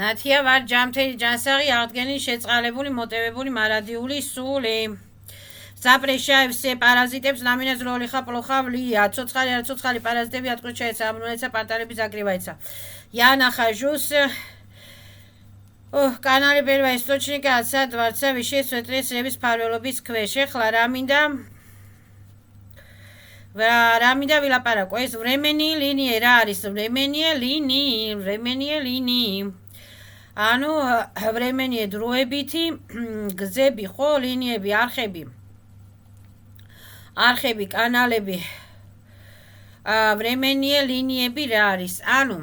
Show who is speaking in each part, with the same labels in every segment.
Speaker 1: ნათია ვარ ჯამთელი ჯანსაღი აღდგენის შეწყალებული მოტივებული მარადიული სული Zaprещаю все паразитებს ნამინაზროლიხა плохавлия ცოცხალი არ ცოცხალი паразитები ატყუჩაეცა ამნუეცა პარტალები ზაგრივაეცა я нахожусь канале первого источника отца дворца вещей светлой сребის ფარველობის ქვეშ ეხლა რა მინდა ვილაპარაკო ეს времени линии რა არის времени линии ანუ времени დროებითი გზები ხო ლინიები არხები კანალები времени ლინიები რა არის ანუ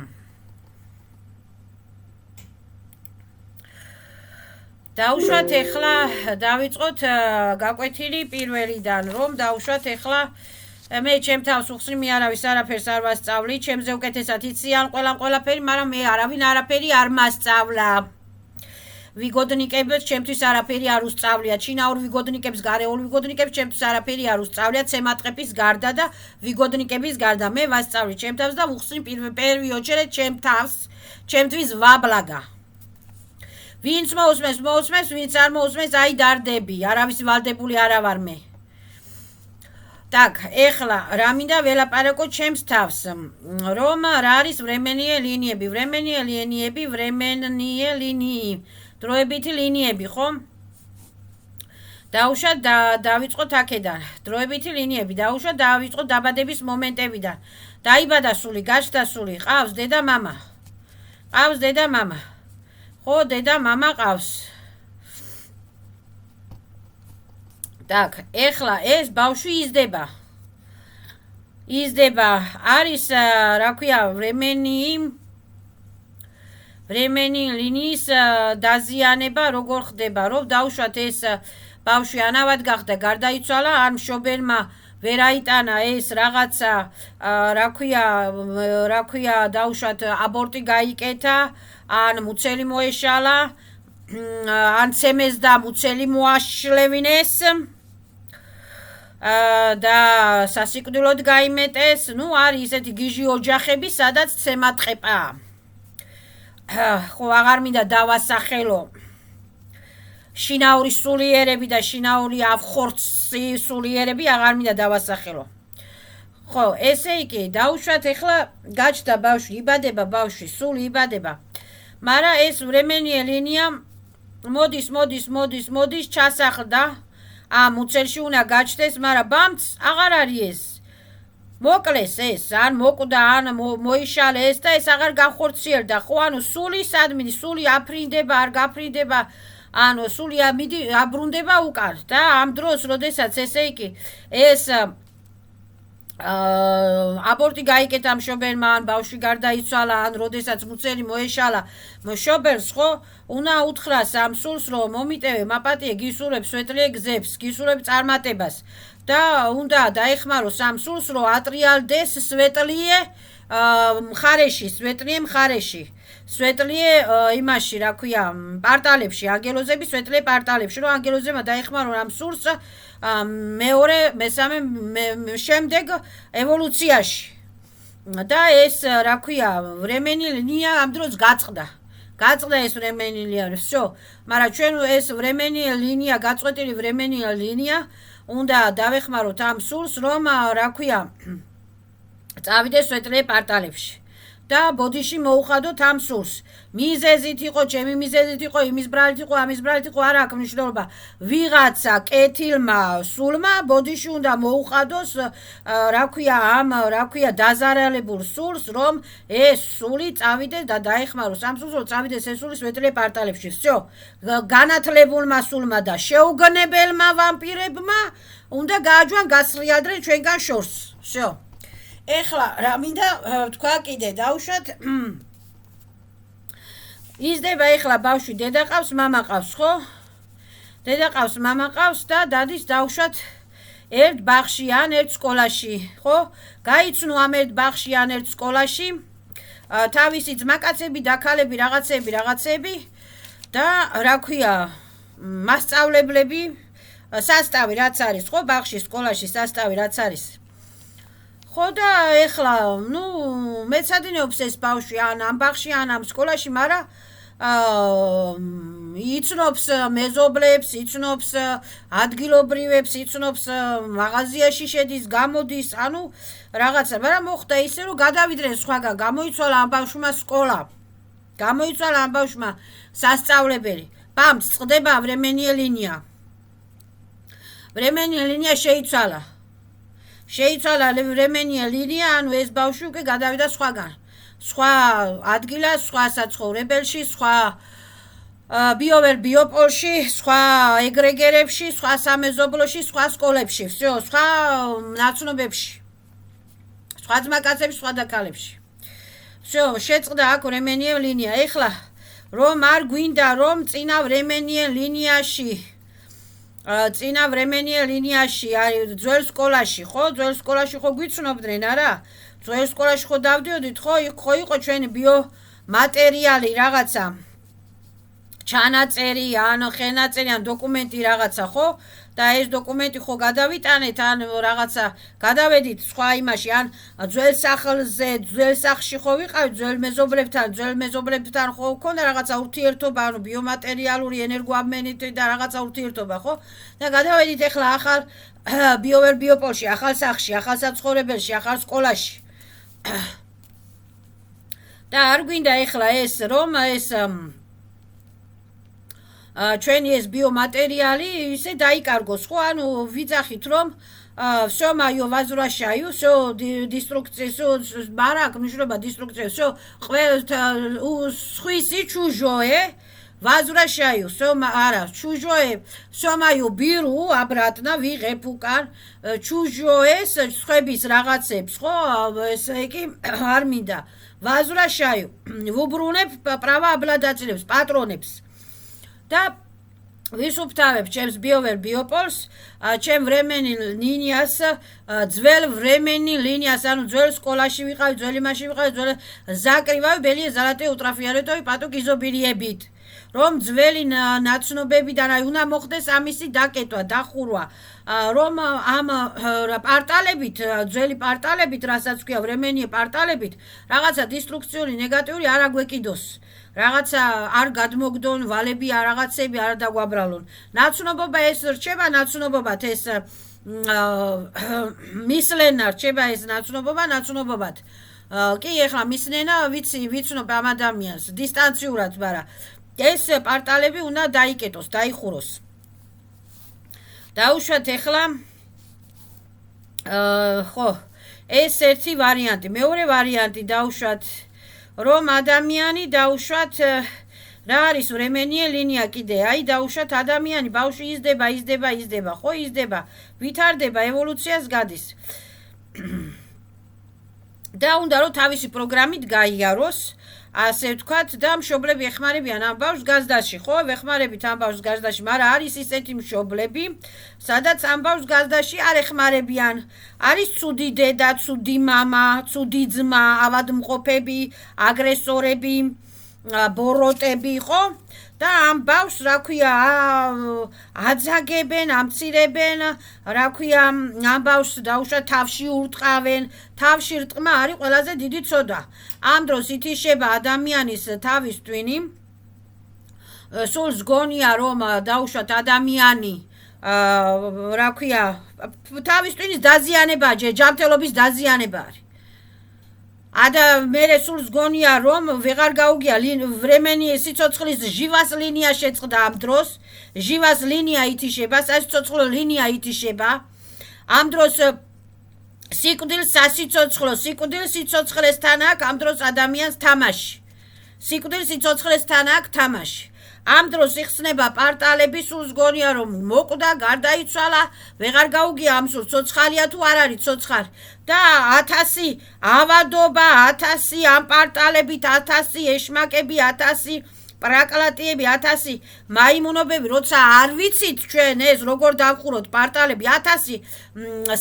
Speaker 1: დავუშვათ ეხლა დავიწყოთ გაკვეთილი პირველიდან რომ დავუშვათ ეხლა მე ჩემ თავს უხსნი მე არავის არაფერს არ ვასწავლი ჩემზე უკეთესად იციან ყველაფერი მაგრამ მე არაფერი არ მასწავლა ვიგოდნიკებს ჩემთვის არაფერი არ უსწავლია ჩინაურ ვიგოდნიკებს გარეულ ვიგოდნიკებს ჩემთვის არაფერი არ უსწავლია ცემატყეპის გარდა და ვიგოდნიკების გარდა მე ვასწავლი ჩემ თავს და უხსნი პირველი ოჩერეთ ჩემ თავს ჩემთვის ვაბლაგა ვინც მოусმენს ვინც არ მოусმენს აი დარდები არავის ვალდებული არა ვარ მე Так, ეხლა რა მინდა ველაპარაკო ჩემს თავს, რომ რა არის временные линиები, временные линии, დროებითი ლინიები, ხო? დავუშვათ დავიწყოთ აქედან, დროებითი ლინიები, დავუშვათ დავიწყოთ დაბადების მომენტებიდან. დაიბადა სული, გაჩნდა სული, ყავს დედა მამა. ხო, დედა მამა ყავს. Так, ეხლა ეს ბავშვი იზრდება. არის რა ქვია, времени ლინიის დაზიანება როგორ ხდება, რომ დავუშვათ ეს ბავშვი ანავად გახდა, გარდაიცვალა, ან მშობელმა ვერ აიტანა ეს რაღაცა, რა ქვია, დავუშვათ აბორტი გაიკეთა, ან მუცელი მოეშალა, ან ცემეს და მუცელი მოაშლევინეს. და სასიკვდილოდ გაიმეტეს, ნუ არის ისეთი გიჟი ოჯახები, სადაც ცემატყეპაა. ხო, აღარ მინდა დავასახელო. შინაური სულიერები და შინაური ავხორცი სულიერები აღარ მინდა დავასახელო. ხო, ესე იგი, დავუშვათ ეხლა გაჩნდა ბავშვი, იბადება ბავშვი, სული იბადება. მაგრამ ეს временная линия მოდის, ჩასახლდა. მუცელში უნდა გაჩნდეს, მაგრამ ბამც აღარ არის ეს. მოკლეს ეს, ან მოკვდა, ან მოიშალე ეს და ეს აღარ განხორციელდა. ხო, ანუ სული სადმინი, სული აფრინდება, არ გაფრინდება, ანუ სული აბრუნდება უკან და ამ დროს, როდესაც ესე იგი, ეს აბორტი გაიკეთა მშობელმა, ან ბავშვი გარდაიცვალა, ან როდესაც მუცელი მოეშალა მშობელს, ხო, უნდა უთხრას ამ სულს, რომ მომიტევე, მაპატიე, გისურვებ სვეტლიე გზებს, გისურვებ წარმატებას და უნდა დაეხმაროს ამ სულს, რომ ატრიალდეს სვეტლიე მხარეში, სვეტლიე იმაში, რა ქვია, პარტალებში, ანგელოზების სვეტლიე პარტალებში, რომ ანგელოზებმა დაეხმარონ ამ სულს მეორე, მესამე, შემდეგ ევოლუციაში. და ეს, რა ქვია, временная линия ამ დროს გაწყდა ეს временная линия, всё. მაგრამ ჩვენ ეს временная линия, გაწყვეტილი временная линия უნდა დავეხმაროთ ამ სულს, რომ, რა ქვია, წავიდეს სვეტლიე პარტალებში. და ბოდიში მოუხადოთ ამ სულს. მიზეზით იყო, ჩემი მიზეზით იყო, იმის ბრალით იყო, ამის ბრალით იყო, არ აქვს მნიშვნელობა. ვიღაცა კეთილმა სულმა ბოდიში უნდა მოუხადოს, რა ქვია, დაზარალებულ სულს, რომ ეს სული წავიდეს და დაეხმაროს ამ სულს, რომ წავიდეს ეს სული სვეტლიე პარტალებში. всё. განათლებულმა სულმა და შეუგნებელმა ვამპირებმა უნდა გააჯვან გასრიალდნენ ჩვენგან შორს. всё. ეხლა რა მინდა თქვა კიდე დავუშვათ იზრდება ეხლა ბავშვი დედა ყავს მამა ყავს ხო დედა ყავს მამა ყავს და დადის დავუშვათ ერთ ბაღში ან ერთ სკოლაში ხო გაიცნო ამ ერთ ბაღში ან ერთ სკოლაში თავისი ძმაკაცები და ქალები რაღაცები და რა ქვია სასწავლებლები სასტავი რაც არის ხო ბაღში სკოლაში სასტავი რაც არის ხო და ეხლა ნუ მეცადინეობს ეს ბავშვი ან ამ ბაღში ან ამ სკოლაში, მაგრამ იცნობს მეზობლებს, იცნობს ადგილობრივებს, იცნობს მაღაზიაში შედის, გამოდის, ანუ რაღაცა, მაგრამ მოხდა ისე რომ გადავიდნენ სხვაგან, გამოიცვალა ამ ბავშვმა სკოლა. გამოიცვალა ამ ბავშვმა სასწავლებელი. ბამს წყდება временная линия. временная линия შეიცვალა. შეიცვალა временная линия, ანუ ეს ბავშვი უკვე გადავიდა სხვაგან. სხვა ადგილას, სხვა საცხოვრებელში, სხვა ბიოპოლში, სხვა ეგრეგერებში, სხვა სამეზობლოში, სხვა სკოლებში, всё, სხვა ნაცნობებში. სხვა ძმაკაცებში, სხვა დაქალებში. всё, შეწყდა აქ временная линия. ეხლა რომ არ გვინდა რომ წინა временная линияში წინა временная линияში არის ძველ სკოლაში, ხო? ძველ სკოლაში ხო გვიცნობდნენ, არა? ძველ სკოლაში ხო დავდიოდით, ხო? იქ ხო იყო ჩვენი ბიომატერიალი რაღაცა. ჩანაწერი, ან ხელნაწერი, ან დოკუმენტი რაღაცა, ხო? და ეს დოკუმენტი ხო გადავიტანეთ, ან რაღაცა გადავედით სხვა იმაში, ან ძველ სახლზე, ძველ სახლში ხო ვიყავით, ძველ მეზობლებთან ხო ქონდა რაღაცა ურთიერთობა, ანუ ბიომატერიალური ენერგოაბმენით და რაღაცა ურთიერთობა, ხო? და გადავედით ეხლა ახალ ბიოპოლში, ახალ სახლში, ახალ საცხოვრებელში, ახალ სკოლაში. და არ გვინდა ეხლა ეს რომ ეს ჩვენი ეს ბიომატერიალი ისე დაიკარგოს, ხო? ანუ ვიძახით რომ всё моё возвращаю, всё деструкция, всё барак, მნიშვნელობა деструкция, всё სხვისი чужое возвращаю, всё არა, чужое, всё моё беру обратно, ვიღებ უკან чужое-с სხვების რაღაცებს, ხო? ესე იგი არ მინდა. возвращаю, ვუბრუნებ право обладателებს, პატრონებს. და ვისუფთავებ ჩემს ბიოპოლს, ჩემ временный линиას, ძველ временный линиას, ანუ ძველ სკოლაში ვიყავი, ძველ იმაში ვიყავი, ძველ закрываю белые золотые утрафиолетовые поток изобилиებით. რომ ძველი ნაცნობებიდან აი უნდა მოხდეს ამისი დაკეტვა, დახურვა, რომ ამ პარტალებით, ძველი პარტალებით, რასაც ქვია временные პარტალებით, რაღაცა დესტრუქციული, ნეგატიური არ აგვეკიდოს. რაღაცა არ გადმოგდონ, ვალები რაღაცები არ დაგვაბრალონ. ნაცნობობა ეს რჩება ნაცნობობად, ეს მისლენა რჩება ეს ნაცნობობად. კი, ეხლა მისლენა ვიცნობ ამ ადამიანს დისტანციურად, მაგრამ ეს პარტალები უნდა დაიკეტოს, დაიხუროს. დაუშვათ ეხლა ხო, ეს ერთი ვარიანტი, მეორე ვარიანტი დაუშვათ რომ ადამიანი დაუშვათ რა არის временная линия კიდე, აი დაუშვათ ადამიანი, ბავშვი იზრდება, ხო იზრდება, ვითარდება, ევოლუციას გადის. და უნდა რომ თავისი პროგრამით გაიაროს, ასე ვთქვათ, და მშობლები ეხმარებიან ამ ბავშვს გაზდაში, ხო? ვეხმარებით ამ ბავშვს გაზდაში, მაგრამ არის ისეთი მშობლები, სადაც ამ ბავშვს გაზდაში არ ეხმარებიან. არის ცუდი დედა, ცუდი მამა, ცუდი ძმა, ავადმყოფები, აგრესორები, ბოროტები, ხო? და ამ ბავშვს, რა ქვია, აძაგებენ, ამცირებენ, რა ქვია, ამ ბავშვს დაუშვათ თავში ურტყავენ, თავში რტყმა არის ყველაზე დიდი ცოდა. ამ დროს ითიშება ადამიანის თავის ტვინი, სულ ზგონია რომ დაუშვათ ადამიანი, რა ქვია, თავის ტვინის დაზიანება, ჯანმრთელობის დაზიანება არის. მერე სულ ზგონია რომ ვეღარ გაუგია временные სიცოცხლის ჟივას ლინია შეწყდა ამ დროს, ჟივას ლინია ითიშება, სასიცოცხლო ლინია ითიშება. ამ დროს სიკვდილს სიცოცხლესთან აქვს ამ დროს ადამიანს თამაში. სიკვდილს სიცოცხლესთან აქვს თამაში. ამ დროს იხსნება პარტალები, სულ ზგონია რომ მოკვდა, გარდაიცვალა, ვეღარ გაუგია ამ სულ ცოცხალია თუ არ არის ცოცხალი. და 1000 ავადობა, 1000 ამ პარტალებით, 1000 ეშმაკები, 1000 პრაკლატიები, 1000 მაიმუნობები, როცა არ ვიცით ჩვენ ეს როგორ დავხუროთ პარტალები, 1000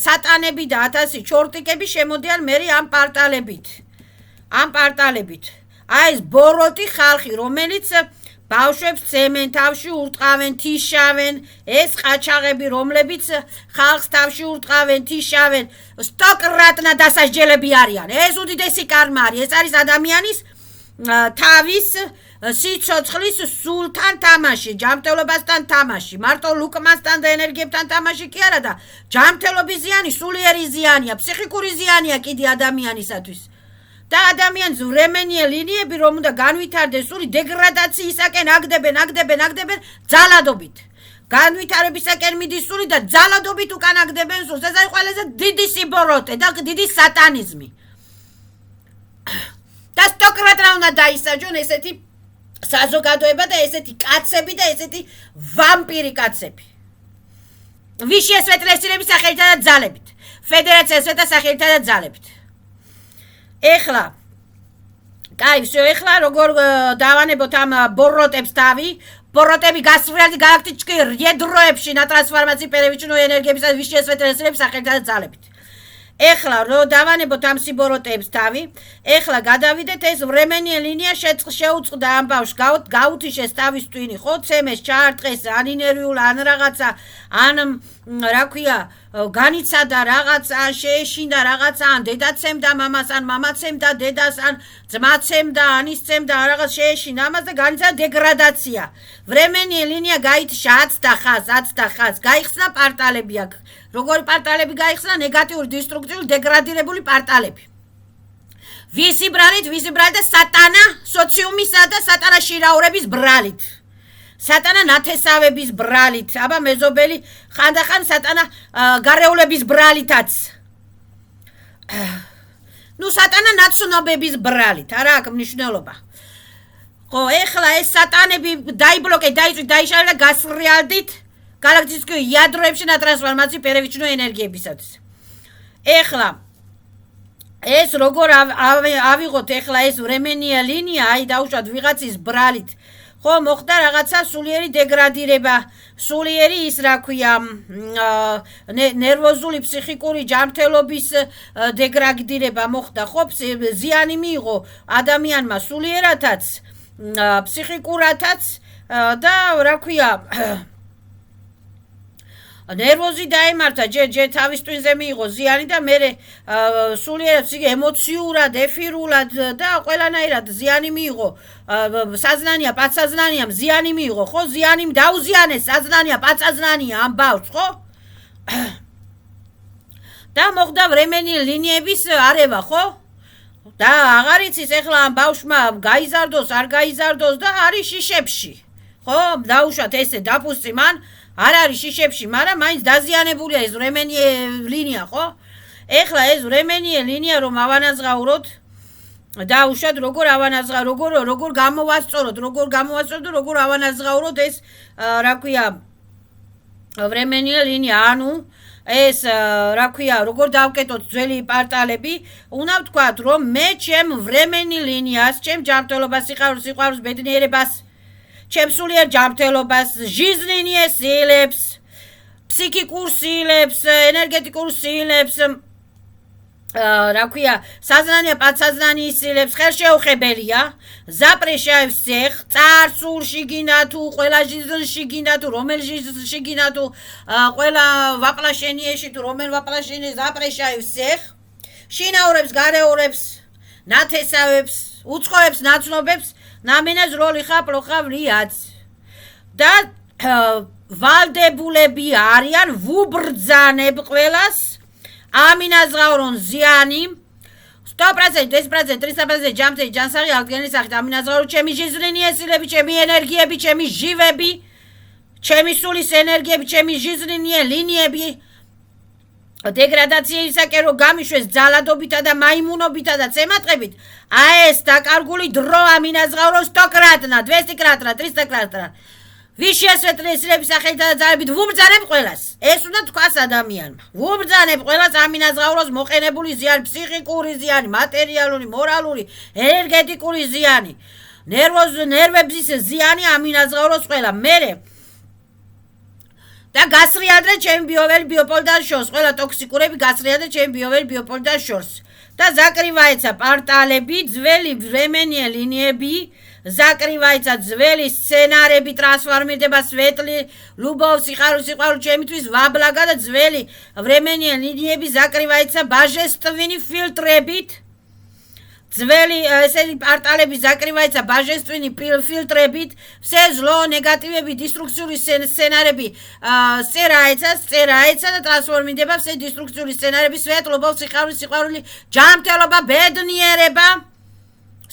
Speaker 1: სატანები და 1000 ჩორტიკები შემოდიან მერე ამ პარტალებით. ამ პარტალებით. აი ეს ბოროტი ხალხი, რომელიც ბავშვებს ცემენ, თავში ურტყავენ, თიშავენ, ეს ყაჩაღები, რომლებიც ხალხს თავში ურტყავენ, თიშავენ, სტოკრატნა დასასჯელები არიან. ეს უდიდესი კარმა არის. ეს არის ადამიანის თავის სიცოცხლის სულთან თამაში, ჯანმრთელობასთან თამაში, მარტო ლუკმასთან და ენერგიებთან თამაში კი არა და ჯანმრთელობის ზიანი, სულიერი ზიანია, ფსიქიკური ზიანია კიდე ადამიანისათვის. და ადამიანის ვრემენია ლინიები რომ უნდა განვითარდეს სული დეგრადაციისაკენ აგდებენ ძალადობით. განვითარებისაკენ მიდის სული და ძალადობით უკან აგდებენ სულს. ეს არის ყველაზე დიდი სიბოროტე და დიდი სატანიზმი. და სტოკრატმა უნდა დაისაჯონ ესეთი საზოგადოება და ესეთი კაცები და ესეთი ვამპირი კაცები. ვიშია სვეტლესილების სახელითა და ძალებით. ფედერაცია სვეტა სახელითა და ძალებით. ეხლა, კაი, всё, ეხლა როგორ დავანებოთ ამ ბოროტებს თავი, ბოროტები გასვლელი გალაქტიკი რიედროებში ნატრანსფორმაციის პერევიჩნო ენერგიების და ვიშია სვეტლესილების სახელითა და ძალებით. ეხლა რო დავანებოთ ამ სიბოროტებს თავი, ეხლა გადავიდეთ ეს ვრემენია ლინია შეუწყდა ამ ბავშვს გაუთიშეს თავის ტვინი, ხო, ცემეს, ჩაარტყეს, ან ინერვიულ, ან რაღაცა, ან რა ქვია, განიცადა რაღაცა, ან შეეშინდა რაღაცა, ან დედაცემდა მამას, ან მამაცემდა დედას, ან ძმაცემდა, ან ისცემდა რაღაც შეეშინდა ამას და განიცადა დეგრადაცია. ვრემენია ლინია გაითიშა 10 ხაზს, გაიხსნა პარტალები აქ. როგორი პარტალები გაიხსნა? ნეგატიური, დესტრუქციული, დეგრადირებული პარტალები. ვისი ბრალით და სატანა სოციუმისა და სატანა შირაურების ბრალით. სატანა ნათესავების ბრალით. აბა მეზობელი ხანდახან სატანა გარეულების ბრალითაც. ნუ სატანა ნაცნობების ბრალით, არა აქვს მნიშვნელობა. ხო, ეხლა ეს სატანები დაიბლოკე, დაიშალა და გასრიალდით გალაქტიკურ იადროებში ნატრანსფორმაციის პერევიჩნო ენერგიებისათვის. ეხლა ეს როგორ ავიღოთ ეხლა ეს ვრემენია ლინია, აი დავუშვათ ვიღაცის ბრალით. ხო, მოხდა რაღაცა სულიერი დეგრადირება, სულიერი ის რა ქვია, ნერვოზული ფსიქიკური ჯანმრთელობის დეგრადირება მოხდა, ხო, ზიანი მიიღო ადამიანმა სულიერათაც, ფსიქიკურათაც და რა ქვია ნერვოზი დაემართა, ჯერ თავის ტვინზე მიიღო ზიანი და მერე სულიერად ემოციურად, ეფირულად და ყველანაირად ზიანი მიიღო. საზნანია, პაცაზნანიამ ზიანი მიიღო, ხო? ზიანი დაუზიანეს საზნანია, პაცაზნანია ამ ბავშვს, ხო? და მოხდა ვრემენი ლინიების არევა, ხო? და აღარ იცის ეხლა ამ ბავშვმა გაიზარდოს, არ გაიზარდოს და არის შიშებში. ხო? დაუშვათ ესე დაფუსწი მან არ არის შიშებში, მაგრამ მაინც დაზიანებულია ეს ვრემენი ლინია, ხო? ეხლა ეს ვრემენი ლინია რომ ავანაზღაუროთ, დაუშვათ როგორ ავანაზღაუროთ, როგორ გამოვასწოროთ, როგორ ავანაზღაუროთ ეს რა ქვია ვრემენი ლინია, ანუ ეს რა ქვია, როგორ დავკეტოთ ძველი პარტალები, უნდა ვთქვათ, რომ მე ჩემ ვრემენი ლინიას, ჩემ ჯანმრთელობას, სიყვარულს, ბედნიერებას, ჩემ სულიერ ჯანმრთელობას, ჟიზნინიეს სილებს, ფსიქიკურ სილებს, ენერგეტიკურ სილებს, რა ქვია, საზნანია, პაცაზნანიის სილებს, ხელშეუხებელია, ზაპრეშაევს ცეხ, წარსულში გინდა თუ, ყველა ჟიზნში გინდა თუ, რომელ ჟიზნში გინდა თუ, ყველა ვაპლაშენიეში თუ, რომელ ვაპლაშენიე ზაპრეშაევს ცეხ, შინაურებს, გარეურებს, ნათესავებს, უცხოებს, ნაცნობებს, ნამინას როლი ხაპლოხა ვრიაც და ვალდებულები არიან ვუბრძანებ ყველას ამინაზღაურონ ზიანი 100%, 10%, 300% ჯანმრთელი ჯანსაღი აღდგენის სახით ამინაზღაურონ ჩემი ჟიზნინიესილები, ჩემი ენერგიები, ჩემი ჟივები, ჩემი სულის ენერგიები, ჩემი ჟიზნინიე ლინიები დეგრადაციისაკენ რომ გამიშვეს ძალადობითა და მაიმუნობითა და წემატყებით, ეს დაკარგული დრო ამინაზღაურონ 100 კრატნა, 200 კრატნა, 300 კრატნა. ვიშია სვეტლესილების სახელითა და ძალებით ვუბრძანებ ყველას. ეს უნდა თქვას ადამიანმა. ვუბრძანებ ყველას ამინაზღაუროს მოყენებული ზიანი, ფსიქიკური ზიანი, მატერიალური, მორალური, ენერგეტიკური ზიანი, ნერვების ზიანი ამინაზღაუროს ყველა. მერე და გასრიადრე ჩემი ბიოველი ბიოპოლიდან შორს, ყველა ტოქსიკურები გასრიადრე ჩემი ბიოველი ბიოპოლიდან შორს. და ზაკრივაეცა პარტალები, ძველი ვრემენია ლინიები, закрывается ძველი სცენარები ტრანსფორმირდება სვეტლი любовь სიყვარული ჩემთვის ვაბლაგა და ძველი временные линиები закрывается божественными фильтрებით ძველი ესეთი პარტალები закрывается божественными фильтрებით все зло негативები деструкцიული სცენარები წერაეცა და ტრანსფორმირდება все деструкцიული სცენარები სვეტ любовь სიყვარული ჯანმრთელობა ბედნიერება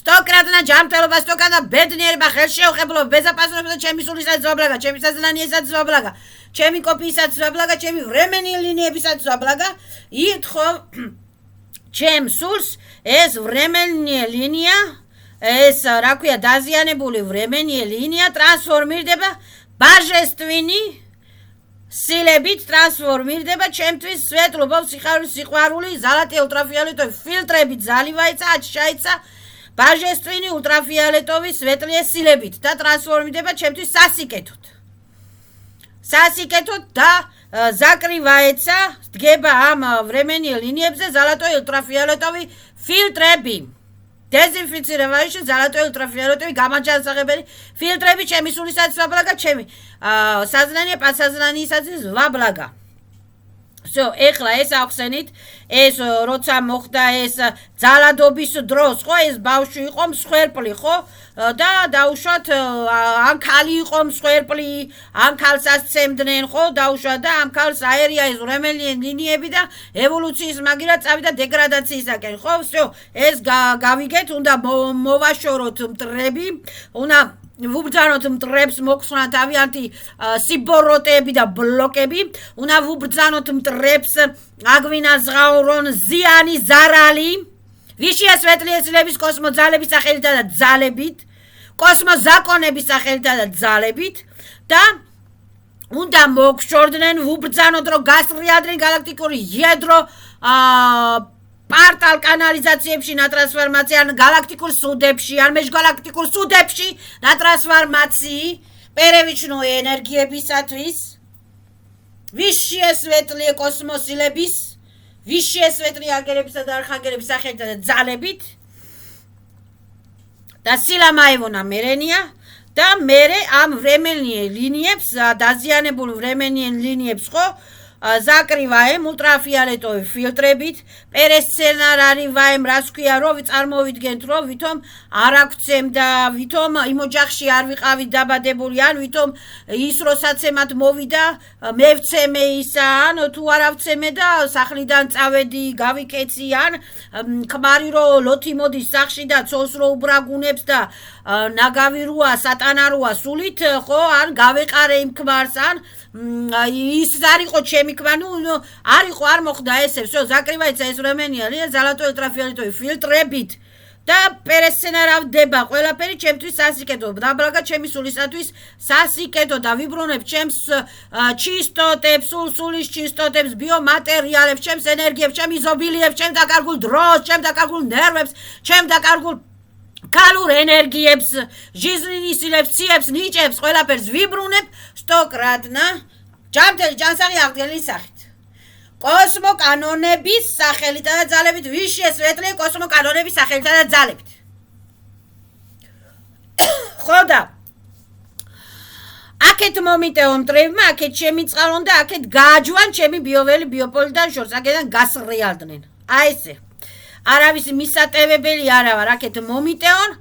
Speaker 1: სტოკრატნა ჯანმრთელობა სტოკრატნა ბედნიერება ხელშეუხებლობა ბეზაპასუხებლობა და ჩემი სულისაც ზვაბლაგა ჩემი საზნანიესაც ზვაბლაგა ჩემი კოპიისაც ზვაბლაგა ჩემი временные линиებისაც ზვაბლაგა ითხოვ ჩემ სულს ეს временная линия ეს რა ქვია დაზიანებული временная линия ტრანსფორმირდება божественный სილებით ტრანსფორმირდება ჩემთვის სვეტ любовь სიყვარული ზალატი ультрафиолетовый ფილტრებით заливается очищается божественный ультрафиолетовый светлые силებით და ტრანსფორმირდება ჩემთვის სასიკეთოდ და закрывается დგება ამ временные линиებზე золотой ультрафиолетовый фильтрები дезинфицирование золотой ультрафиолетовый გამაჯანსაღებელი ფილტრები ჩემი სულისაც ვაბლაგა ჩემი საზნანია პასაზნანისაც ვაბლაგა всё ეხლა ეს ახსენით ეს როცა მოხდა ეს ძალადობის დროს ხო ეს ბავშვი იყო მსხვერპლი ხო და დაუშვათ ან ქალი იყო მსხვერპლი ან ქალს ასცემდნენ ხო დაუშვათ და ამ ქალს აერია ეს временные линиები და ევოლუციის მაგირად წავიდა დეგრადაციისაკენ ხო всё ეს გავიგეთ უნდა მოვაშოროთ მტრები უნდა ვუბრძანოთ მტრებს მოხსნა თავიანთი სიბოროტეები და ბლოკები უნდა ვუბრძანოთ მტრებს აგვინაზღაურონ ზიანი ზარალი ვიშია სვეტლი სილების კოსმოზალების სახელითა და ძალებით კოსმოზაკონების სახელითა და ძალებით და უნდა მოგშორდნენ ვუბრძანოთ რომ გასრიალდნენ galaktikuri ядро პარტალ კანალიზაციებში ნატრანსფორმაცია ან galaktikul სუდებში ან მეჟგალაქტიკურ სუდებში ნატრანსფორმაცია პერევიჩნო ენერგიებისათვის ვიშია სვეტლი კოსმოსილების ვიშია სვეტლი ანგელებისა და არხანგელების სახელითა და ძალებით და სილამაევონა მერენია და მერე ამ временные линиებს დაზიანებულ временные линиებს ხო закрываем ультрафиолетовый фильтрებით პერესცენარარი ვაემ რას ქვია რომ წარმოვიდგენთ რომ ვითომ არ აქცემ და ვითომ იმ ოჯახში არ ვიყავით დაბადებული ან ვითომ ის როსაც ემად მოვიდა მე ვცემე ისა ან თუ არ ავცემე და სახლიდან წავედი გავიკეცი ან ქმარი რომ ლოთი მოდის სახში და ცოლს რო უბრაგუნებს და ნაგავი როა სატანა როა სულით ხო ან გავეყარე იმ ქმარს ან ის არ იყო ჩემი ქმარი ნუ არ იყო არ მოხდა ესე всё закрывается ეს временные линия золотой ультрафиолетовый фильтрებით და პერესცენარავდება ყველაფერი ჩემთვის სასიკეთო დაბლაგა ჩემი სულისათვის სასიკეთო და ვიბრუნებ ჩემს ჩისტოტებს სულის ჩისტოტებს ბიომატერიალებს ჩემს ენერგიებს ჩემს იზობილიებს ჩემს დაკარგულ დროს ჩემს დაკარგულ ნერვებს ჩემს დაკარგულ კალურ ენერგიებს жизненных силებს ციებს ნიჭებს ყველაფერს ვიბრუნებ სტოკრატნა ჯანმრთელი ჯანსაღი აღდგენილის სახით კოსმოკანონების სახელითა და ძალებით ვიშია სვეტლი კოსმოკანონების სახელითა და ძალებით ხოდა აქეთ მომიტევო მტრებმა აქეთ შემიწყალონ და აქეთ გააჯვან ჩემი ბიოველი ბიოპოლიდან შორს აქედან გასრიალდნენ აი ესე არავის მისატევებელი არა ვარ აქეთ მომიტევონ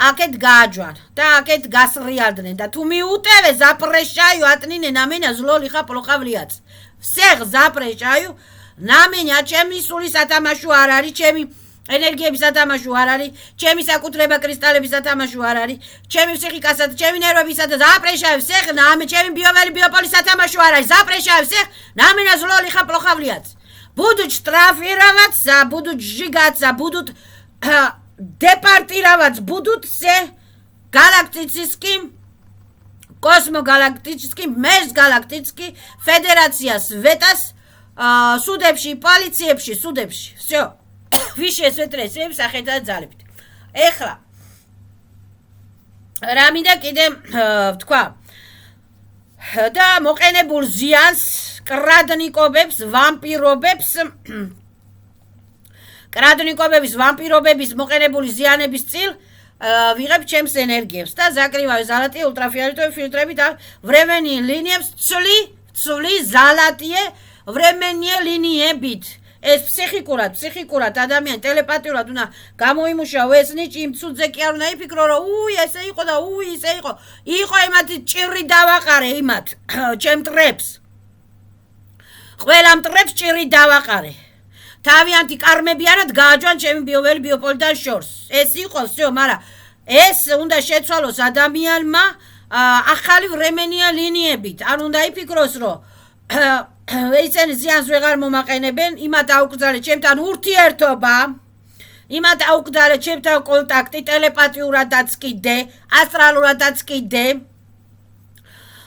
Speaker 1: აქეთ გააჯვან და აქეთ გასრიალდნენ და თუ მიუტევე запрещаю отныне на меня зло лиха плохо влияться всех запрещаю на меня ჩემი სული სათამაშო არ არის ჩემი ენერგიების სათამაშო არ არის ჩემი საკუთრება კრისტალების სათამაშო არ არის ჩემი ფსიქიკასა და ჩემი ნერვებისა და запрещаю всех на меня ჩემი ბიოველი ბიოპოლის сатамашу არ არის запрещаю всех на меня зло лиха плохо влияться будут штрафироваться будут сжигаться будут депортироваться будут все галактическим космогалактическим межгалактический федерация светас сუდებში პოლიციებში სუდებში всё ვიშე სვეტრესებს სახელთა ძალებით ეხლა რა მინდა კიდე ვთქვა და მოყენებულ ზიანს კრადნიკობებს ვამპირობების ვამპირობების მოყენებული ზიანების წილ ვიღებ ჩემს ენერგიებს და ზაკრივავი ზალატიე ულტრაფიოლეტოვი ფილტრები და ვრემენი ლინიებს ცვლი ზალატიე ვრემენიე ლინიებით ეს ფსიქიკურად ადამიანი ტელეპათიურად უნდა გამოიმუშაო ეს ნიჭი იმ ცუდზე კი არ უნდა იფიქრო რომ ესე იყო და ისე იყო იმათი ჭირი დავაყარე იმათ ჩემ მტრებს ყველა მტრებს ჭირი დავაყარე თავიანთი კარმები არად გააჯვან ჩემი ბიოველი ბიოპოლიდან შორს ეს იყო всё მაგრამ ეს უნდა შეცვალოს ადამიანმა ახალი ვრემენია ლინიებით არ უნდა იფიქროს რომ ისინი ზიანს ვეღარ მომაყენებენ იმათ აუკრძალე ჩემთან ურთიერთობა იმათ აუკრძალე ჩემთან კონტაქტი ტელეპათიურადაც კიდე ასტრალურადაც კიდე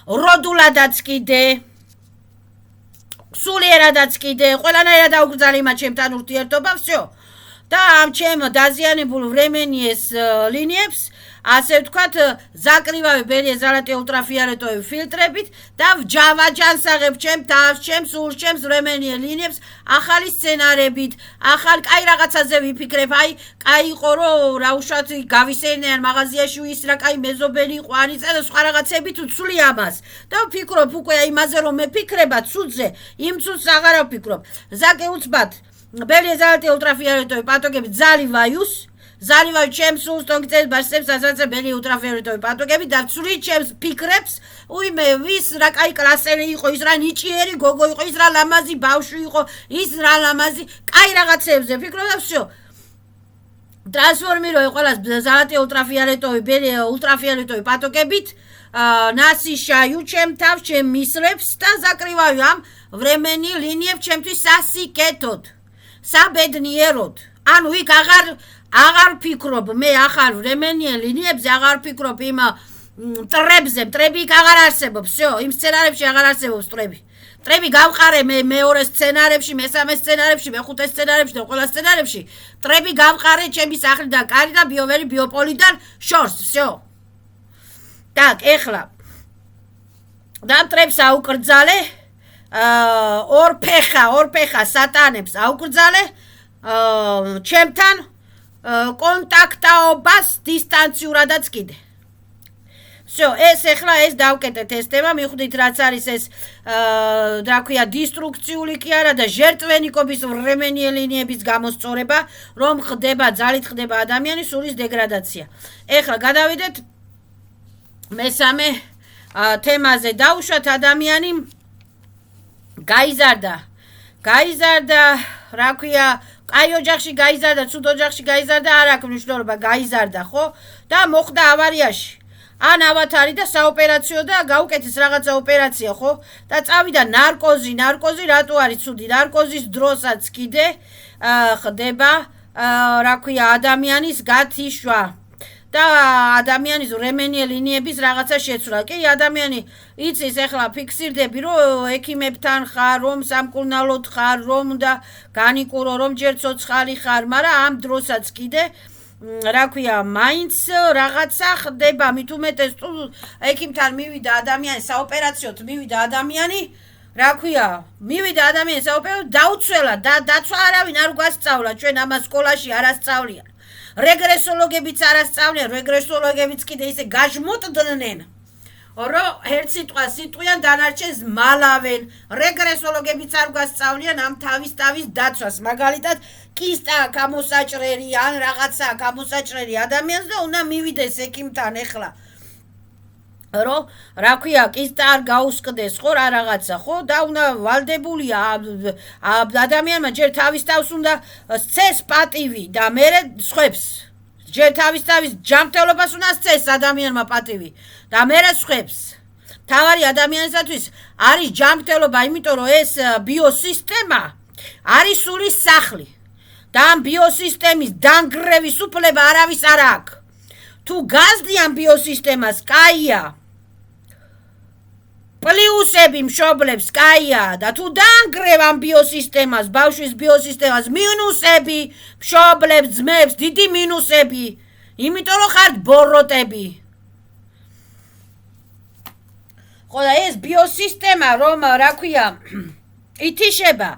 Speaker 1: როდულადაც კიდე სულიერადაც კიდე ყველანაირად აუკრძალე იმათ ჩემთან ურთიერთობა всё და ამ ჩემ დაზიანებულ ვრემენიეს ლინიებს ასე ვთქვათ ზაკრივავი ბერიე ზალატე ულტრაფიოლეტოვი ფილტრებით და ვჯავაჯანსაღებ ჩემ თავს ჩემს სულს ჩემს ვრემენიე ლინიებს ახალი სცენარებით ახალ კაი რაღაცაზე ვიფიქრებ აი კაი იყო რომ რა უშუალოდ გავისეირნიან მაღაზიაში ვისრა კაი მეზობელი იყო ანიცა და სხვა რაღაცებით ვცვლი ამას და ვფიქრობ უკვე იმაზე რომ მეფიქრება ცუდზე იმ ცუდს აღარ ვფიქრობ ზაკე უცბად ბერიე ზალატე ულტრაფიოლეტოვი პათოგები ზალივაიუს ზალივაი ჩემს სულს ტონგიწებს ბაშებს ასაცებელი ულტრაფიოლეტოვი პათოგები და ცვლი ჩემს ფიქრებს უიმე ვის რა კაი კლასელი იყო ის რა ნიჭიერი გოგო იყო ის რა ლამაზი ბავშვი იყო ის რა ლამაზი კაი რაღაცებზე ვფიქრობ და всё ტრანსფორმიროე ყველას ზალატე ულტრაფიოლეტოვი ბერიე ულტრაფიოლეტოვი პათოგებით ნასიშაიუ ჩემ თავს ჩემ მისლებს და ზაკრივავი ამ ვრემენი ლინიებს ჩემთვის სასიკეთოდ საბედნიეროდ ანუ იქ აღარ ვფიქრობ მე ახალ ვრემენიე ლინიებზე აღარ ვფიქრობ იმ მტრებზე მტრები იქ აღარ არსებობს всё იმ სცენარებში აღარ არსებობს მტრები გავყარე მე მეორე სცენარებში მესამე სცენარებში მეხუთე სცენარებში და ყველა სცენარებში მტრები გავყარე ჩემი სახლიდან კარი და ბიოველი ბიოპოლიდან შორს всё так ეხლა და მტრებს აუკრძალე ორფეხა სატანებს აუკრძალე ჩემთან კონტაქტაობას დისტანციურადაც კიდე всё ეს ეხლა ეს დავკეტეთ ეს თემა მივხვდით რაც არის ეს რა ქვია დისტრუქციული კი არა და ჟერტვენიკობის ვრემენიე ლინიების გამოსწორება რომ ხდება ძალით ხდება ადამიანის სულის დეგრადაცია ეხლა გადავიდეთ მესამე თემაზე დავუშვათ ადამიანი გაიზარდა რა ქვია კაი ოჯახში გაიზარდა ცუდ ოჯახში გაიზარდა არ აქვს მნიშვნელობა გაიზარდა ხო და მოხდა ავარიაში ან ავათარი და საოპერაციო და გაუკეთეს რაღაცა ოპერაცია ხო და წავიდა ნარკოზი რატო არის ცუდი ნარკოზის დროსაც კიდე ხდება რა ქვია ადამიანის გათიშვა და ადამიანის ვრემენიე ლინიების რაღაცა შეცვლა კი ადამიანი იცის ეხლა ფიქსირდები რომ ექიმებთან ხარ რომ სამკურნალოდ ხარ რომ და განიკურო რომ ჯერ ცოცხალი ხარ მაგრამ ამ დროსაც კიდე რა ქვია მაინც რაღაცა ხდება მით უმეტეს თუ ექიმთან მივიდა ადამიანი საოპერაციოდ მივიდა ადამიანი რა ქვია მივიდა ადამიანი საოპერაციოდ დაუცველა და დაცვა არავინ არ გვასწავლა ჩვენ ამას სკოლაში არ ასწავლიან რეგრესოლოგებიც არ ასწავლიან რეგრესოლოგებიც კიდე ისე გაჟმოტდნენ რომ ერთ სიტყვიან დანარჩენს მალავენ რეგრესოლოგებიც არ გვასწავლიან ამ თავის დაცვას მაგალითად კისტა გამოსაჭრელი ან რაღაცა გამოსაჭრელი ადამიანს და უნდა მივიდეს ექიმთან ეხლა რომ რა ქვია კისტა არ გაუსკდეს ხო რა რაღაცა ხო და უნდა ვალდებულია ადამიანმა ჯერ თავის თავს უნდა სცეს პატივი და მერე სხვებს ჯერ თავის ჯანმრთელობას უნდა სცეს ადამიანმა პატივი და მერე სხვებს თავარი ადამიანისათვის არის ჯანმრთელობა იმიტომ რომ ეს ბიოსისტემა არის სულის სახლი და ამ ბიოსისტემის დანგრევის უფლება არავის არ აქვს თუ გაზდი ამ ბიოსისტემას კაია პლუსები მშობლებს კაია და თუ დაანგრევ ამ ბიოსისტემას ბავშვის ბიოსისტემას მინუსები მშობლებს ძმებს დიდი მინუსები იმიტომ რომ ხართ ბოროტები ხო და ეს ბიოსისტემა რომ რა ქვია ითიშება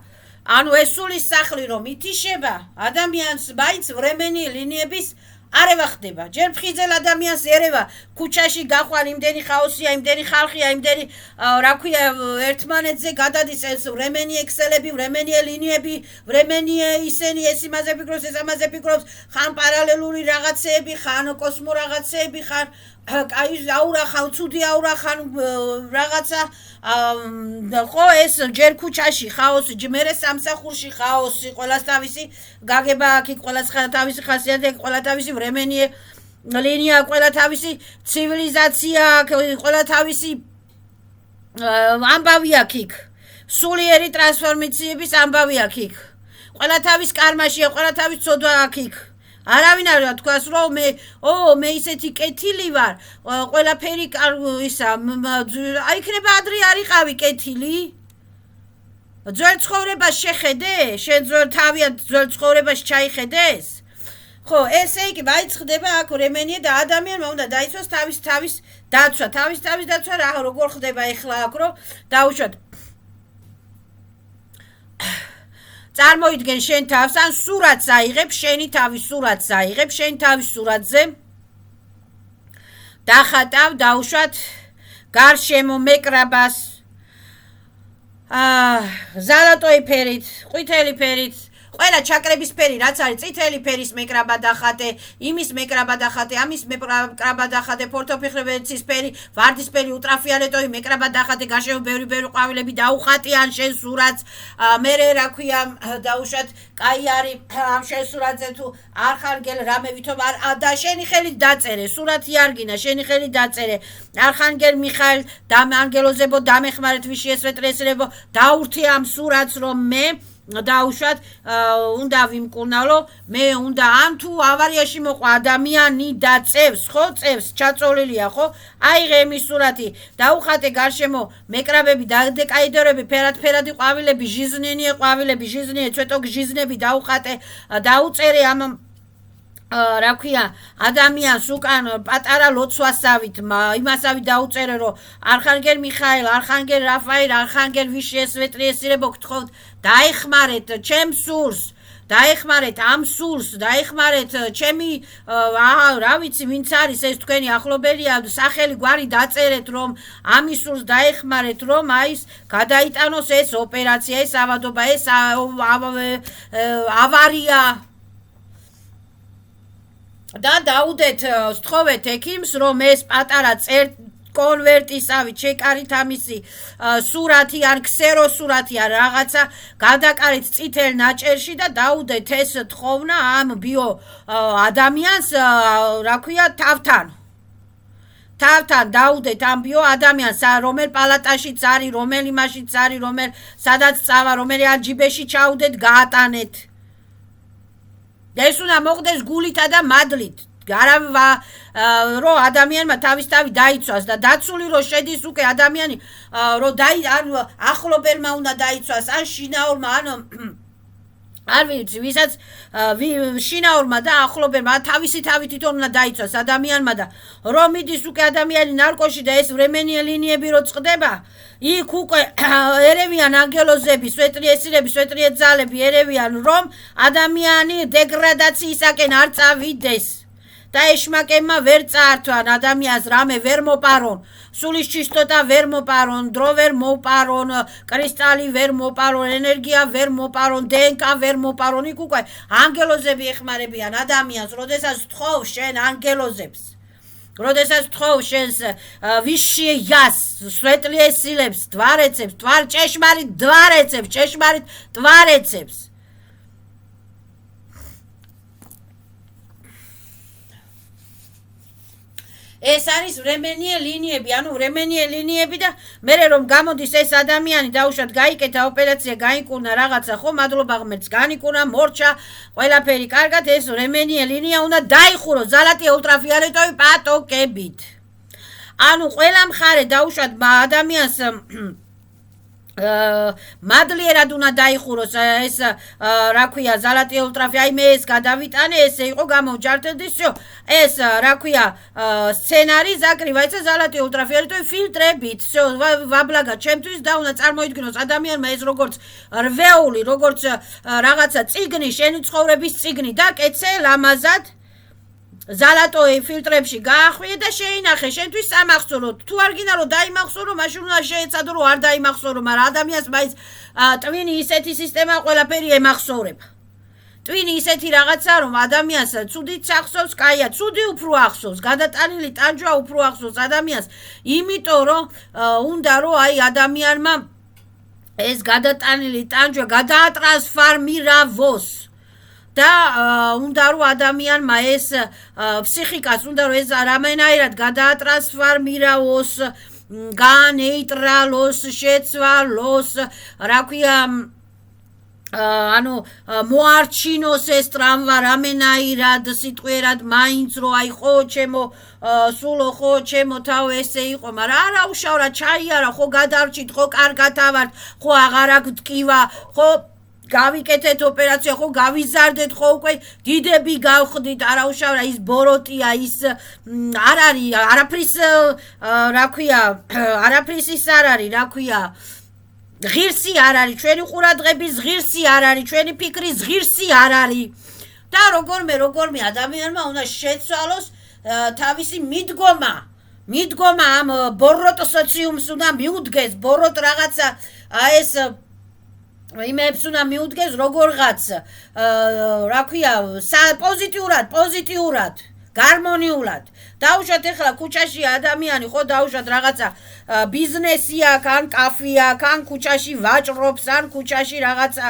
Speaker 1: ანუ ეს სულის სახლი რომ ითიშება ადამიანს მაინც ვრემენი ლინიების არევა ხდება. ჯერ ფხიზელ ადამიანს ერევა ქუჩაში გაყვალ იმდენი ხაოსია, იმდენი ხალხია, იმდენი რა ქვია ერთმანეთზე გადადის ეს ვრემენი ექსელები, ვრემენი ლინიები, ვრემენი ისენი ეს იმაზე ფიქრობს, ეს ამაზე ფიქრობს, ხან პარალელური რაღაცეები, ხან კოსმო რაღაცეები, ხან კაი აურა ხან ცუდი აურა ხან რაღაცა ხო ეს ჯერ ქუჩაში ხაოსი, მერე სამსახურში ხაოსი, ყველას თავისი გაგება აქ, ყველას თავისი ხასიათი, ყველა თავისი ვრემენი ლინია, ყველა თავისი ცივილიზაცია, ყველა თავისი ამბავი აქ იქ. სულიერი ტრანსფორმაციების ამბავი აქ იქ. ყველა თავის კარმაშია, ყველა თავის ცოდვა აქ იქ. არავინ არ თქვას რომ მე ისეთი კეთილი ვარ, ყველაფერი ისა, იქნება ადრე არ იყავი კეთილი? ძველ ცხოვრებას შეხედე? შენ თავიანთ ძველ ცხოვრებას ჩაიხედეს? ხო, ესე იგი, მაინც ხდება აქ რემენია და ადამიანმა უნდა დაიცვას თავის დაცვა, თავის დაცვა რა როგორ ხდება ეხლა აქ რომ დაუშვათ წარმოიდგენ შენ თავს, ან სურათს აიღებ, შენი თავის სურათს აიღებ, შენი თავის სურათზე დახატავ, დაუშვათ გარშემო მეკრაბას ზალატოი ფერით, ყვითელი ფერით, ყველა ჩაკრების ფერი რაც არის, წითელი ფერის მეკრაბა დახატე, იმის მეკრაბა დახატე, ამის მეკრაბა დახატე, ფორთოფიხრებეცის ფერი, ვარდისფერი ულტრაფიოლეტოვი მეკრაბა დახატე, გარშემო ბევრი ყვავილები დაუხატიან შენ სურათს, მერე რა ქვია, დაუშვათ, კაი არის ამ შენ სურათზე თუ არ ხარგელ რამე ვითომ არ და შენი ხელით დაწერე, სურათი არ გინა, შენი ხელით დაწერე, არხანგელ მიხაილ ანგელოზებო დამეხმარეთ ვიში ესვეტრესლებო, დაურთი ამ სურათს რომ მე დაუშვათ უნდა ვიმკურნალო, მე უნდა ამ თუ ავარიაში მოყვა ადამიანი დაწევს, ხო, წევს, ჩაწოლილია, ხო? აიღე იმის სურათი, დაუხატე გარშემო მეკრაბები, დადეკაიდერები, ფერადფერადი ყვავილები, ჟიზნენიე ყვავილები, ჟიზნიე, ცვეტოგ ჟიზნები დაუხატე, დაუწერე ამ რა ქვია ადამიანს უკან პატარა ლოცვასავით იმასავით დაუწერე რომ არხანგელ მიხაილ, არხანგელ რაფაელ, არხანგელ ვიში ესვეტრიესირებო გთხოვთ დაეხმარეთ ჩემს სურს, დაეხმარეთ ამ სურს, დაეხმარეთ ჩემი რა ვიცი ვინც არის ეს თქვენი ახლობელია, სახელი გვარი დაწერეთ რომ ამის სურს დაეხმარეთ რომ ის გადაიტანოს ეს ოპერაცია, ეს ავადობა, ეს ავარია და დაუდეთ სთხოვეთ ექიმს რომ ეს პატარა კონვერტისავით შეკარით ამისი სურათი ან ქსეროსურათი ან რაღაცა გადაკარით წითელ ნაჭერში და დაუდეთ ეს თხოვნა ამ ბიო ადამიანს რა ქვია თავთან დაუდეთ ამ ბიო ადამიანს რომელ პალატაშიც არის, რომელ იმაშიც არის, რომელ სადაც წავა, რომელი აჯიბეში ჩაუდეთ გაატანეთ ეს უნდა მოხდეს გულითა და მადლით. რომ ადამიანმა თავისთავად დაიცვას და დაცული რომ შედის უკვე ადამიანი რომ ახლობელმა უნდა დაიცვას ან შინაურმა ან არ ვიცი ვისაც შინაურმა და ახლობელმა თავისი თავით თვითონ უნდა დაიცვას ადამიანმა და რომ მიდის უკვე ადამიანი ნარკოში და ეს ვრემენი ლინიები რო წყდება იქ უკვე ერევიან ანგელოზები, სვეტრიესირები, სვეტრიეძალები ერევიან რომ ადამიანი დეგრადაციისაკენ არ წავიდეს და ეშმაკებმა ვერ წაართვან ადამიანს რამე ვერ მოპარონ, სულის ჩისტოტა ვერ მოპარონ, დრო ვერ მოპარონ, კრისტალი ვერ მოპარონ, ენერგია ვერ მოპარონ, DNK ვერ მოპარონ, იქ უკვე ანგელოზები ეხმარებიან ადამიანს, როდესაც თხოვ შენ ანგელოზებს, როდესაც თხოვ შენს ვიშიას, სვეტლიესილებს, დვარეცებს, ჭეშმარიტ დვარეცებს, ეს არის ვრემენი ლინიები, ანუ ვრემენი ლინიები და მერე რომ გამოდის ეს ადამიანი დაუშვათ გაიკეთა ოპერაცია, გაიკურნა რაღაცა, ხო, მადლობა ღმერთს, განიკურნა, მორჩა, ყველაფერი კარგად, ეს ვრემენი ლინია უნდა დაიხურო ზალატი ულტრაფიოლეტოვი პატოკებით. ანუ ყველა მხარე დაუშვათ ადამიანს მადლიერად უნდა დაიხუროს ეს რა ქვია ზალატი ულტრაფი, აი მე ეს გადავიტანე, ესე იყო გამოვჯართდეს, ეს რა ქვია სცენარი ზაკრივა, ეს ზალატი ულტრაფიოლეტოვი ფილტრებით, ვაბლაგა ჩემთვის და უნდა წარმოიდგინოს ადამიანმა ეს როგორც რვეული, როგორც რაღაცა წიგნი, შენი ცხოვრების წიგნი და კეთე ლამაზად ზალატოი ფილტრებში გაახვიე და შეინახე შენთვის სამახსოვრო თუ არ გინდა რომ დაიმახსოვრო მაშინ უნდა შეეცადო რომ არ დაიმახსოვრო მაგრამ ადამიანს მაინც ტვინი ისეთი სისტემა ყველაფერი ემახსოვრება ტვინი ისეთი რაღაცა რომ ადამიანს ცუდით ახსოვს კაია ცუდი უფრო ახსოვს გადატანილი ტანჯვა უფრო ახსოვს ადამიანს იმიტომ რომ უნდა რომ აი ადამიანმა ეს გადატანილი ტანჯვა გადაატრანსფორმიროს და უნდა რომ ადამიანმა ეს ფსიქიკას უნდა რომ ეს რამენაირად გადაატრანსფორმიროს განეიტრალოს შეცვალოს რა ქვია ანუ მოარჩინოს ეს ტრამვა რამენაირად სიტყვიერად მაინც რო აი ხო ჩემო სულო ხო ჩემო თავ ესე იყო მაგრამ არა უშავრა ჩაი არა ხო გადარჩით ხო კარგად ავართ ხო აღარ აქვს ტკივა ხო გავიკეთეთ ოპერაცია ხო გავიზარდეთ ხო უკვე დიდები გავხდით არა უშავრა ის ბოროტია ის არ არის არაფრის რა ქვია არაფრის ის არ არის რა ქვია ღირსი არ არის ჩვენი ყურადღების ღირსი არ არის ჩვენი ფიქრის ღირსი არ არის და როგორმე ადამიანმა უნდა შეცვალოს თავისი მიდგომა ამ ბოროტ სოციუმს უნდა მიუდგეს ბოროტ რაღაცა ეს იმებს უნდა მიუდგეს როგორღაც რა ქვია პოზიტიურად გარმონიულად დაუშვათ ეხლა ქუჩაში ადამიანი ხო დაუშვათ რაღაცა ბიზნესი აქვს ან კაფე აქვს ან ქუჩაში ვაჭრობს ან ქუჩაში რაღაცა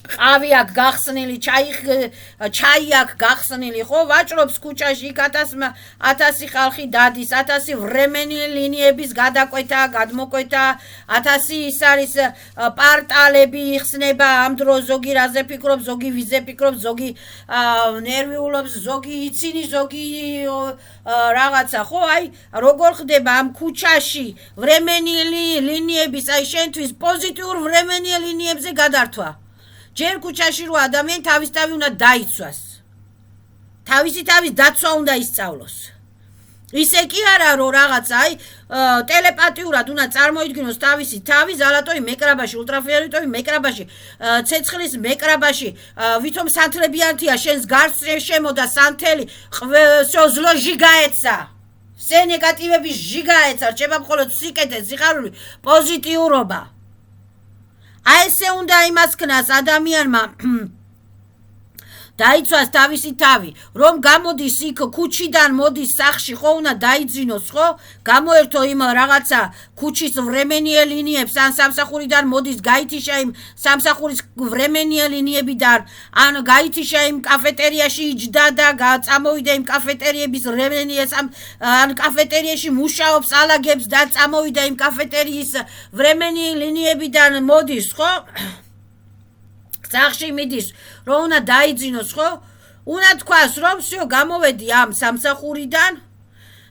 Speaker 1: ყავი აქვს გახსნილი ჩაი აქვს გახსნილი ხო ვაჭრობს ქუჩაში იქ 1000 ხალხი დადის 1000 ვრემენი ლინიების გადაკვეთა გადმოკვეთა 1000 ის არის პარტალები იხსნება ამ დროს ზოგი რაზე ფიქრობს ზოგი ვიზე ფიქრობს ზოგი ნერვიულობს ზოგი იცინი ზოგი რაღაცა ხო აი როგორ ხდება ამ ქუჩაში ვრემენი ლინიების აი შენთვის პოზიტიურ ვრემენი ლინიებზე გადართვა ჯერ ქუჩაში რო ადამიანი თავისთავად უნდა დაიცვას. თავისი თავის დაცვა უნდა ისწავლოს. ისე კი არა რომ რაღაცა აი ტელეპათიურად უნდა წარმოიდგინოს თავისი თავი ზალატოი მეკრაბაში, ულტრაფიოლეტოვი მეკრაბაში, ცეცხლის მეკრაბაში, ვითომ სანთლებიანთია შენს გარს შემოდა სანთელი, ზლო ჟიგაეცა. სე ნეგატივების ჟიგაეცა, რჩება მხოლოდ სიკეთე, სიხარული, პოზიტიურობა. აი ესე უნდა იმას ქნას ადამიანმა დაიცვას თავისი თავი, რომ გამოდის იქ ქუჩიდან მოდის სახში, ხო უნდა დაიძინოს, ხო? გამოერთო იმ რაღაცა ქუჩის ვრემენიე ლინიებს, ან სამსახურიდან მოდის გაითიშა იმ სამსახურის ვრემენიე ლინიებიდან, ან გაითიშა იმ კაფეტერიაში იჯდა და წამოვიდა იმ კაფეტერიების ვრემენიეს, ან კაფეტერიაში მუშაობს, ალაგებს და წამოვიდა იმ კაფეტერიის ვრემენიე ლინიებიდან მოდის, ხო? სახში მიდის, რომ უნდა დაიძინოს, ხო? უნდა თქვას, რომ всё, გამოვედი ამ სამსახურიდან.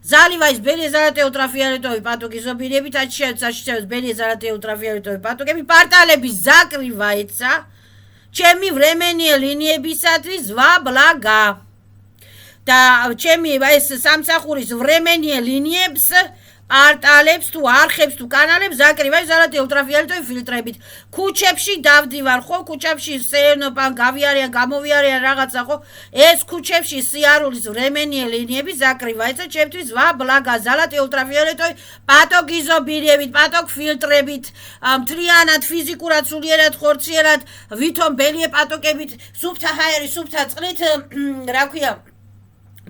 Speaker 1: ზალივაის ბერიეზარატე ულტრაფიოლეტოვი პათოგიზობირებით, აჩშევს ბერიეზარატე ულტრაფიოლეტოვი პათოგები, პარტალების ზაკრივა ეცა, ჩემი ვრემენიე ლინიებისათვის ვაბლაგა. და ჩემი ეს სამსახურის ვრემენიე ლინიებს პარტალებს თუ არხებს თუ კანალებს ზაკრივარ ზალატე ულტრაფიოლეტოვი ფილტრებით. ქუჩებში დავდივარ, ხო, ქუჩებში სენობან გავიარიან, გამოვიარიან რაღაცა, ხო? ეს ქუჩებში სიარულის ვრემენიე ლინიები ზაკრივა, ეცა ჩემთვის ვაბლაგა ზალატე ულტრაფიოლეტოვი პათოგიზობირებით, პათოგფილტრებით, მთლიანად ფიზიკურად, სულიერად, ხორციელად, ვითომ ბელიე პათოგებით, სუფთა ჰაერი, სუფთა წყლით, რა ქვია,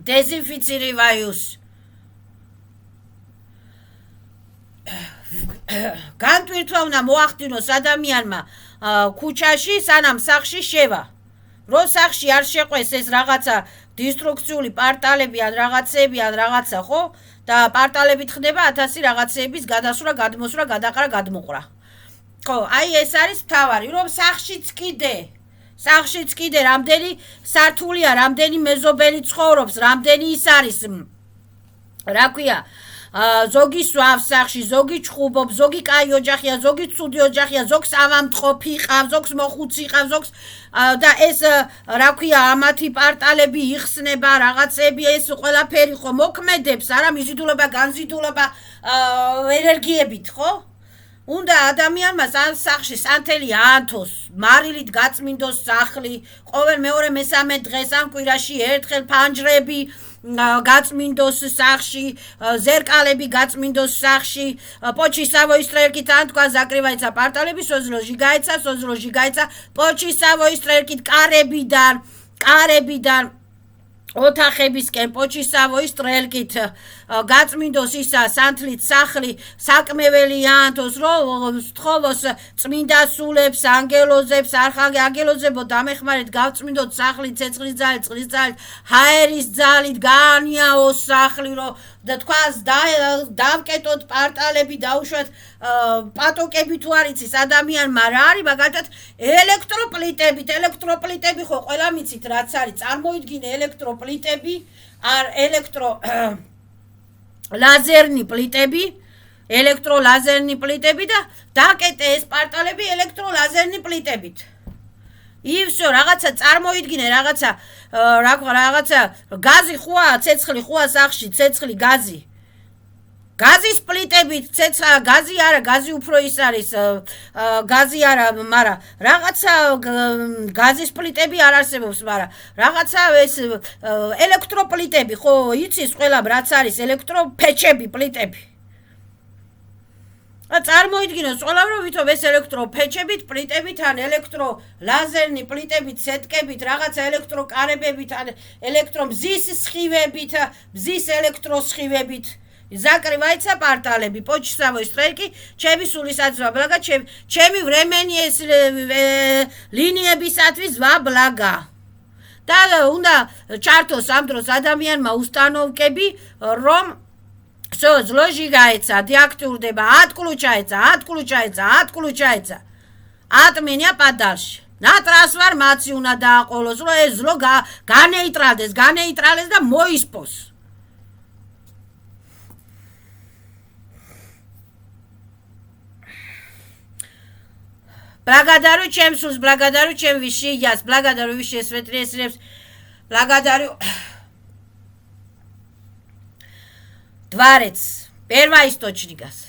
Speaker 1: დეზინფიცირებაიუს. განტვირთვა უნდა მოახდინოს ადამიანმა ქუჩაში სანამ სახში შევა. რო სახში არ შეყვეს ეს რაღაცა დისტრუქციული პარტალები ან რაღაცები ან რაღაცა, ხო? და პარტალებით ხდება 1000 რაღაცეების გადასვლა, გადმოსვლა, გადაყრა, გადმოყრა. ხო, აი ეს არის მთავარი, რომ სახშიც კიდე რამდენი სართულია, რამდენი მეზობელი ცხოვრობს, რამდენი ის არის. რა ქვია? ზოგი სვავს სახში, ზოგი ჩხუბობს, ზოგი კაი ოჯახია, ზოგი ცუდი ოჯახია, ზოგს ავამტყოფი ყავს, ზოგს მოხუცი ყავს, ზოგს და ეს რა ქვია, ამათი პარტალები იხსნება, რაღაცები ეს ყველაფერი ხო მოქმედებს, არა მიზიდულობა, განზიდულობა ენერგიებით, ხო? უნდა ადამიანმა სახში სანთელი აანთოს, მარილით გაწმინდოს სახლი, ყოველ მეორე მესამე დღეს ან კვირაში ერთხელ ფანჯრები გაწმინდოს სახში, ზერკალები გაწმინდოს სახში, почасовой стрелкით ან თქვა закрывается პარტალები, სოზლო ჟიგაიცა, почасовой стрелкით კარებიდან ოთახებისკენ почасовой стрелкით გაწმინდოს ისა სანთლით სახლი, საკმეველი აანთოს, რომ სთხოვოს წმინდა სულებს, ანგელოზებს, არხანგელოზებო დამეხმარეთ, გავწმინდოთ სახლი, ცეცხლის ძალით, წყლის ძალით, ჰაერის ძალით, გაანიაოს სახლი, რომ და თქვას დავკეტოთ პარტალები, დაუშვათ პატოკები თუ არ იცის ადამიანმა რა არის, მაგალითად ელექტროპლიტები ხო ყველა მიცით რაც არის, წარმოიდგინე ელექტროპლიტები, ლაზერნი პლიტები და დაკეტე ეს პარტალები ელექტროლაზერნი პლიტებით. И всё, რაღაცა წარმოიდგინე, რაღაცა გაზი ხوار, ცეცხლი ხوار სახში, ცეცხლი გაზი. გაზის პლიტებით, გაზი არა, გაზი უფრო ის არის, გაზი არა, მაგრამ რაღაცა გაზის პლიტები არ არსებობს, მაგრამ რაღაცა ეს ელექტროპლიტები, ხო, იცის ყველა რაც არის, ელექტროფეჩები, პლიტები. წარმოიდგინოს ყველამ ვითომ ეს ელექტროფეჩებით, პლიტებით ან ელექტროლაზერნი პლიტებით, სეტკებით, რაღაცა ელექტროკარებებით, ან ელექტრომზის სხივებით, მზის ელექტროსხივებით. закрывается პარტალები, почасовой стрелки, ჩემი სულისაძვა ბლაგა, ჩემი времени ეს ლინიებისათვის ვა ბლაგა. და უნდა ჩართოს ამ დროს ადამიანმა უსტანოვკები, რომ зло ჟიგაეცა, დიაქტურდება, 10 ключаеца. ატმინია პადალში. ნატრას ვარ მაცი უნდა დააყოლოს, რომ ეს зло განეიტრალდეს და მოისპოს. Благодарю, чем Сус, благодарю, чем вещи яс, благодарю вещи светлее, благодарю. Дворец, первоисточникас.